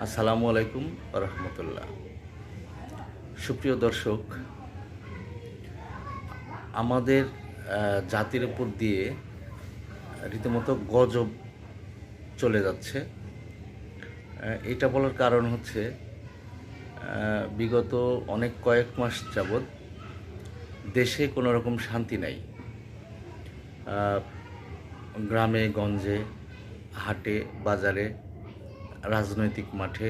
আসসালামু আলাইকুম রহমতুল্লাহ। সুপ্রিয় দর্শক, আমাদের জাতির উপর দিয়ে রীতিমতো গজব চলে যাচ্ছে। এটা বলার কারণ হচ্ছে বিগত কয়েক মাস যাবৎ দেশে কোনো রকম শান্তি নাই। আহ, গ্রামে গঞ্জে, হাটে বাজারে, রাজনৈতিক মাঠে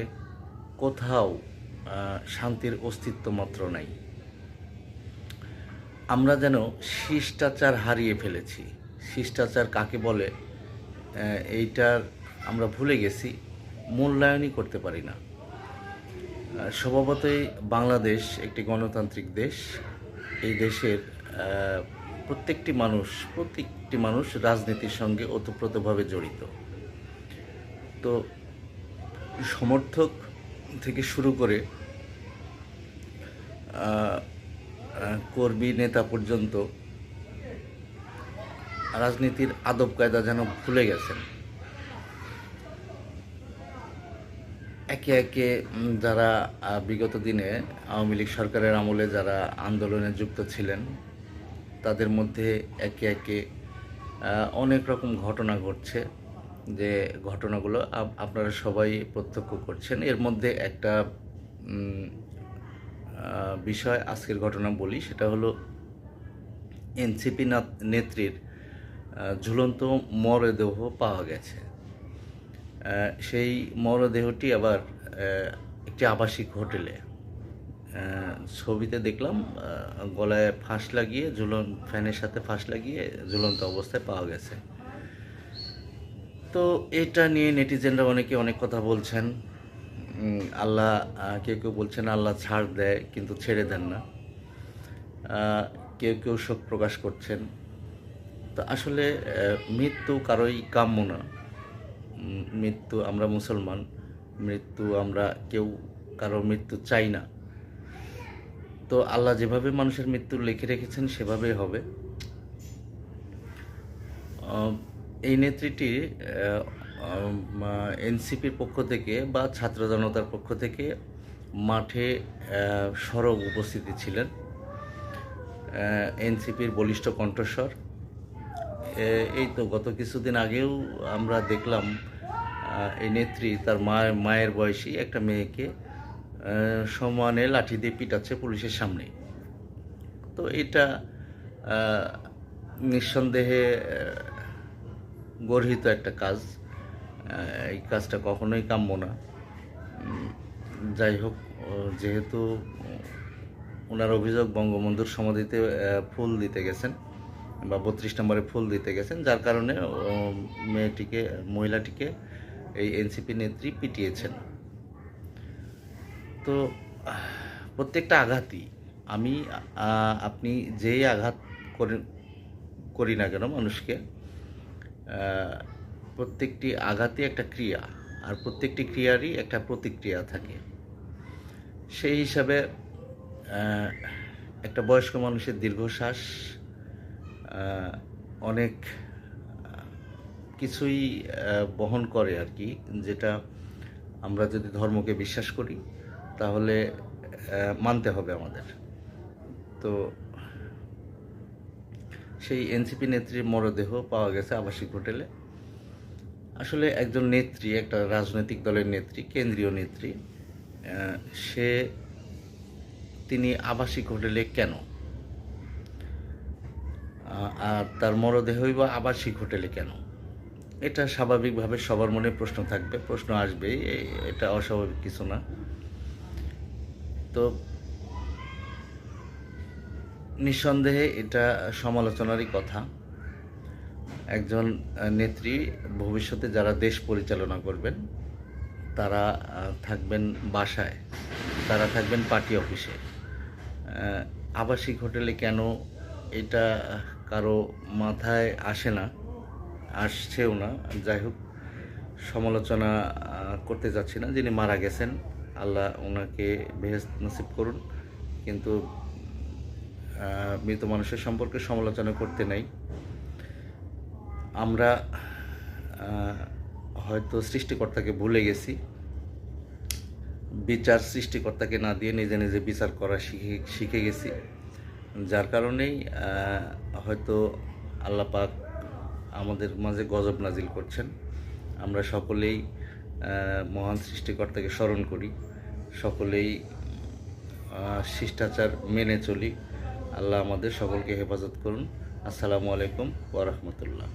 কোথাও শান্তির অস্তিত্ব মাত্র নাই। আমরা যেন শিষ্টাচার হারিয়ে ফেলেছি। শিষ্টাচার কাকে বলে এইটার আমরা ভুলে গেছি, মূল্যায়নই করতে পারি না। স্বভাবতই বাংলাদেশ একটি গণতান্ত্রিক দেশ। এই দেশের প্রত্যেকটি মানুষ রাজনীতির সঙ্গে ওতপ্রোতভাবে জড়িত। তো সমর্থক থেকে শুরু করে কর্মী নেতা পর্যন্ত রাজনীতির আদব কায়দা যেন ভুলে গেছেন। একে একে যারা বিগত দিনে আওয়ামী লীগ সরকারের আমলে যারা আন্দোলনে যুক্ত ছিলেন, তাদের মধ্যে একে একে অনেক রকম ঘটনা ঘটছে, যে ঘটনাগুলো আপনারা সবাই প্রত্যক্ষ করছেন। এর মধ্যে একটা বিষয় আজকের ঘটনা বলি, সেটা হলো এনসিপি নেত্রীর ঝুলন্ত মরদেহ পাওয়া গেছে। সেই মরদেহটি আবার একটি আবাসিক হোটেলে, ছবিতে দেখলাম, গলায় ফাঁস লাগিয়ে ফ্যানের সাথে ফাঁস লাগিয়ে ঝুলন্ত অবস্থায় পাওয়া গেছে। তো এটা নিয়ে নেটিজেনরা অনেকে অনেক কথা বলছেন। আল্লাহ, কেউ কেউ বলছেন আল্লাহ ছাড় দেয় কিন্তু ছেড়ে দেন না। কেউ কেউ শোক প্রকাশ করছেন। তো আসলে মৃত্যু কারোই কাম্য না। মৃত্যু, আমরা মুসলমান, মৃত্যু আমরা কেউ কারো মৃত্যু চাই না। তো আল্লাহ যেভাবে মানুষের মৃত্যু লিখে রেখেছেন সেভাবেই হবে। এই নেত্রীটি এনসিপির পক্ষ থেকে বা ছাত্র জনতার পক্ষ থেকে মাঠে সরব উপস্থিতি ছিলেন। এনসিপির বলিষ্ঠ কণ্ঠস্বর। এই তো গত কিছুদিন আগেও আমরা দেখলাম এই নেত্রী তার মায়ের বয়সী একটা মেয়েকে সমানে লাঠি দিয়ে পিটাচ্ছে পুলিশের সামনে। তো এটা নিঃসন্দেহে গর্হিত একটা কাজ। এই কাজটা কখনোই কাম্য না। যাই হোক, যেহেতু ওনার অভিযোগ বঙ্গবন্ধুর সমাধিতে ফুল দিতে গেছেন বা 32 নম্বরে ফুল দিতে গেছেন, যার কারণে মহিলাটিকে এই এনসিপি নেত্রী পিটিয়েছেন। তো প্রত্যেকটা আঘাতই, আপনি যেই আঘাত করি না কেন মানুষকে, প্রত্যেকটি আঘাতই একটা ক্রিয়া, আর প্রত্যেকটি ক্রিয়ারই একটা প্রতিক্রিয়া থাকে। সেই হিসাবে একটা বয়স্ক মানুষের দীর্ঘশ্বাস অনেক কিছুই বহন করে আর কি, যেটা আমরা যদি ধর্মকে বিশ্বাস করি তাহলে মানতে হবে আমাদের। তো সেই এনসিপি নেত্রীর মরদেহ পাওয়া গেছে আবাসিক হোটেলে। আসলে একজন নেত্রী, একটা রাজনৈতিক দলের নেত্রী, কেন্দ্রীয় নেত্রী, তিনি আবাসিক হোটেলে কেন, আর তার মরদেহই বা আবাসিক হোটেলে কেন? এটা স্বাভাবিকভাবে সবার মনে প্রশ্ন থাকবে, প্রশ্ন আসবেই, এটা অস্বাভাবিক কিছু না। তো নিঃসন্দেহে এটা সমালোচনারই কথা। একজন নেত্রী ভবিষ্যতে যারা দেশ পরিচালনা করবেন তারা থাকবেন বাসায়, তারা থাকবেন পার্টি অফিসে। আবাসিক হোটেলে কেন, এটা কারো মাথায় আসে না, আসছেও না। যাই হোক, সমালোচনা করতে যাচ্ছি না। যিনি মারা গেছেন, আল্লাহ ওনাকে বেহেশত নসিব করুন, কিন্তু মৃত মানুষের সম্পর্কে সমালোচনা করতে নাই। আমরা হয়তো সৃষ্টিকর্তাকে ভুলে গেছি। বিচার সৃষ্টিকর্তাকে না দিয়ে নিজে নিজে বিচার করা শিখে গেছি। যার কারণেই হয়তো আল্লাহ পাক আমাদের মাঝে গজব নাজিল করছেন। আমরা সকলেই মহান সৃষ্টিকর্তাকে স্মরণ করি, সকলেই শিষ্টাচার মেনে চলি। আল্লাহ আমাদের সকলকে হেফাজত করুন। আসসালামু আলাইকুম ওয়া রাহমাতুল্লাহ।